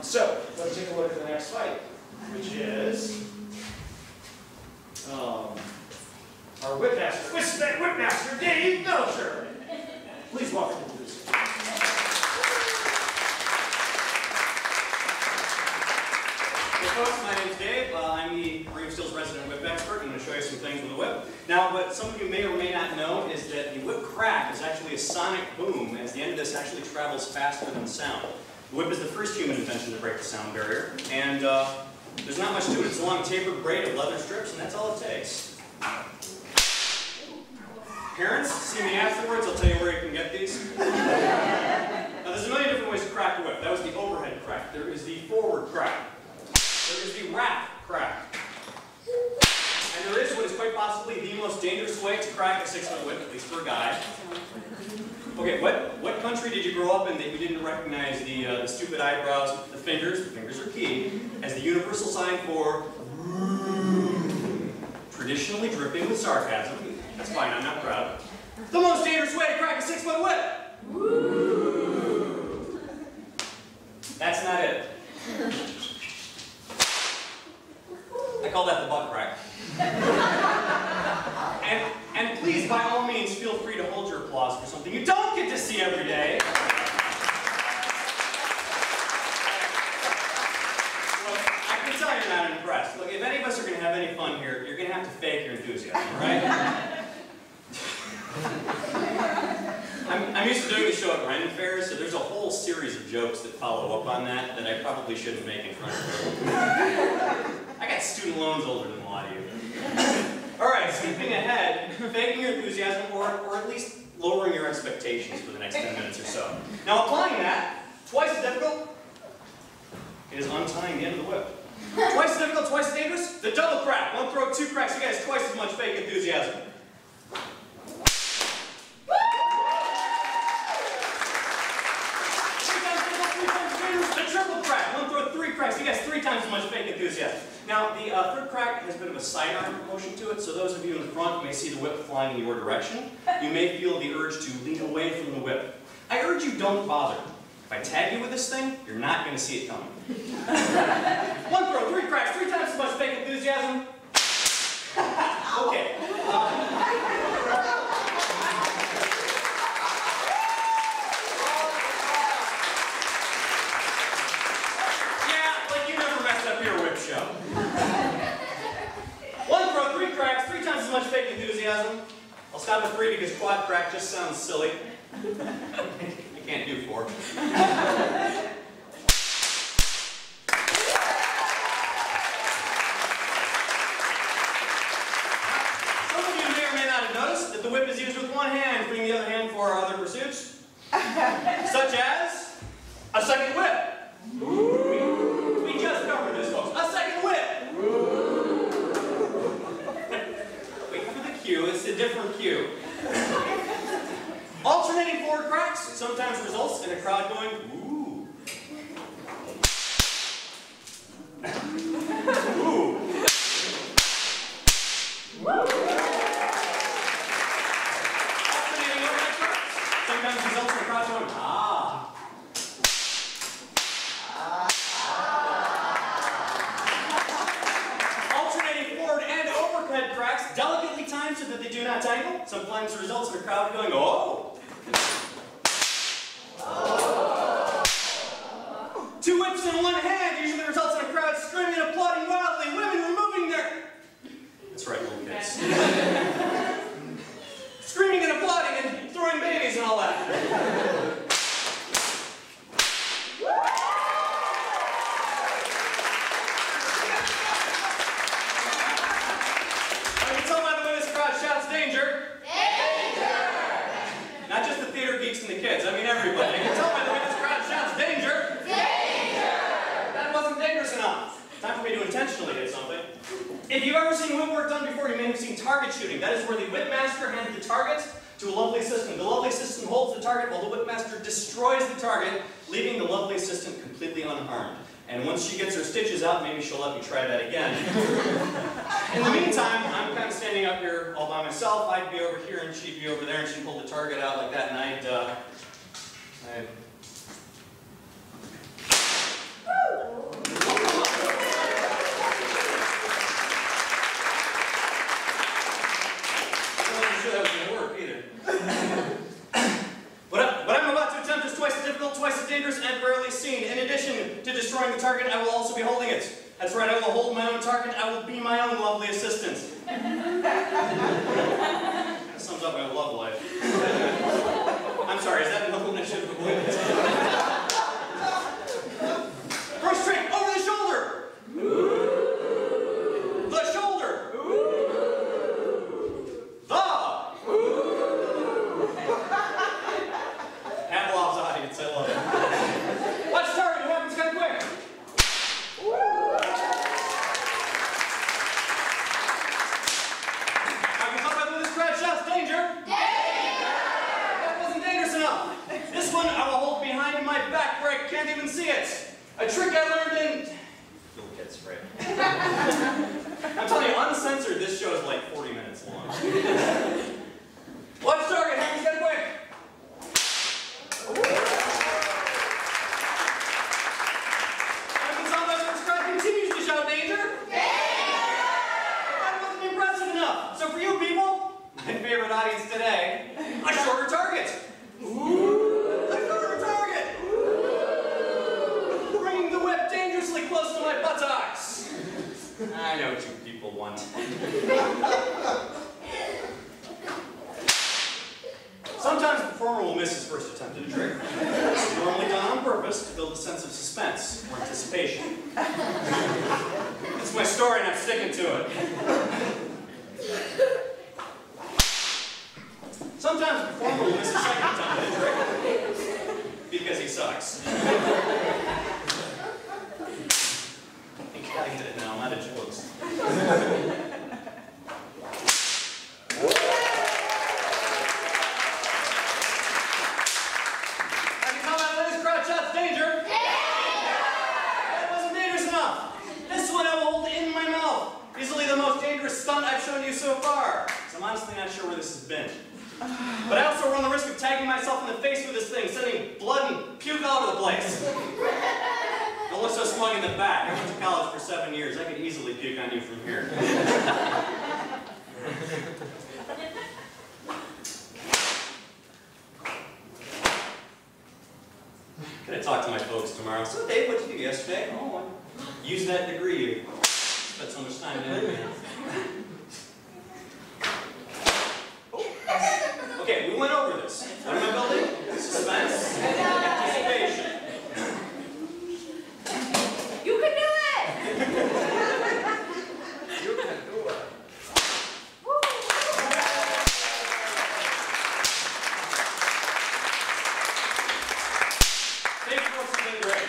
So let's take a look at the next fight, which is our Whipmaster, Dave Belcher. Please welcome him to this. Hey folks, my name's Dave. I'm the Ring Steel's resident whip expert. I'm going to show you some things with a whip. Now, what some of you may or may not know is that the whip crack is actually a sonic boom, as the end of this actually travels faster than sound. The whip is the first human invention to break the sound barrier, and there's not much to it. It's a long tapered braid of leather strips, and that's all it takes. Parents, see me afterwards, I'll tell you where you can get these. Now, there's a million different ways to crack a whip. That was the overhead crack. There is the forward crack. There is the wrap crack. And there is what is quite possibly the most dangerous way to crack a 6-foot whip, at least for a guy. Okay, what country did you grow up in that you didn't recognize the stupid eyebrows, the fingers are key, as the universal sign for traditionally dripping with sarcasm? That's fine, I'm not proud. The most dangerous way to crack a 6-foot whip! Woo! That's not it. I call that the butt crack. And please, by all means, feel free to hold your applause for something you don't get to see every day. Look, I can tell you're not impressed. Look, if any of us are going to have any fun here, you're going to have to fake your enthusiasm, right? I'm used to doing the show at Ren fairs, so there's a whole series of jokes that follow up on that I probably shouldn't make in front of you. I got student loans older than a lot of you. Alright, skipping ahead, faking your enthusiasm, or at least lowering your expectations for the next 10 minutes or so. Now, applying that, twice as difficult, is untying the end of the whip. Twice as difficult, twice as dangerous, the double crack. One throw, 2 cracks, you guys twice as much fake enthusiasm. You guys 3 times as much fake enthusiasm. Now, the third crack has a bit of a sidearm motion to it, so those of you in the front may see the whip flying in your direction. You may feel the urge to lean away from the whip. I urge you, don't bother. If I tag you with this thing, you're not going to see it coming. 1 throw, 3 cracks, 3 times as much fake enthusiasm. Okay. Show. 1 throw, 3 cracks, 3 times as much fake enthusiasm. I'll stop at 3 because quad crack just sounds silly. I can't do 4. Some of you may or may not have noticed that the whip is used with one hand, putting the other hand for other pursuits, such as a second whip. We just covered this, folks. A second whip! Wait for the cue, it's a different cue. Alternating forward cracks sometimes results in a crowd going, ooh. Ooh. Alternating overhead cracks sometimes results in a crowd going, ah. Cracks delicately timed so that they do not tangle. Sometimes the results in a crowd going, oh! 2 whips in one hand usually results in a crowd screaming and applauding wildly. Women removing their... That's right, little kids. Screaming and applauding and throwing babies and all that. Danger! Danger! Not just the theater geeks and the kids, I mean everybody. You can tell by the way this crowd shouts, danger! Danger! That wasn't dangerous enough. Time for me to intentionally hit something. If you've ever seen whip work done before, you may have seen target shooting. That is where the whipmaster hands the target to a lovely assistant. The lovely assistant holds the target while the whipmaster destroys the target, leaving the lovely assistant completely unharmed. And once she gets her stitches out, maybe she'll let me try that again. In the meantime, I'm kind of standing up here all by myself. I'd be over here and she'd be over there, and she'd pull the target out like that, and I'd destroying the target, I will also be holding it. That's right, I will hold my own target. I will be my own lovely assistant. That sums up my love life. I'm sorry, is that another one I should have avoided? Throw straight over the shoulder. The shoulder. The. Pavlov's audience, I love it. Watch target, it happens kind of quick. I can come back with this crowd shouts, danger! Danger! That wasn't dangerous enough. This one I will hold behind my back where I can't even see it. A trick I learned in... Little kids, right? I'm telling you, uncensored, this show is like 40 minutes long. Watch target, happens kind of quick. Continues to shout danger. That wasn't impressive enough. So for you people, my favorite audience today, a shorter target. Ooh, a shorter target. Ooh. Bringing the whip dangerously close to my buttocks. I know what you people want. Sometimes the performer will miss his first attempt at a trick. This is normally done on purpose to build a sense of suspense or anticipation. It's my story and I'm sticking to it. Sometimes the performer will miss a second attempt at a trick because he sucks. I think I get it now, I'm out of jokes. Danger! That wasn't dangerous enough. This one I will hold in my mouth. Easily the most dangerous stunt I've shown you so far. So I'm honestly not sure where this has been. But I also run the risk of tagging myself in the face with this thing, sending blood and puke all over the place. Don't look so smug in the back. I went to college for 7 years. I could easily puke on you from here. Gonna talk to my folks tomorrow. So Dave, what'd you do yesterday? Oh, I used that degree you spent so much time doing, man. Okay, we went over this. What am I building? Suspense, anticipation. You can do it! You can do it. Thank you folks, it's been great.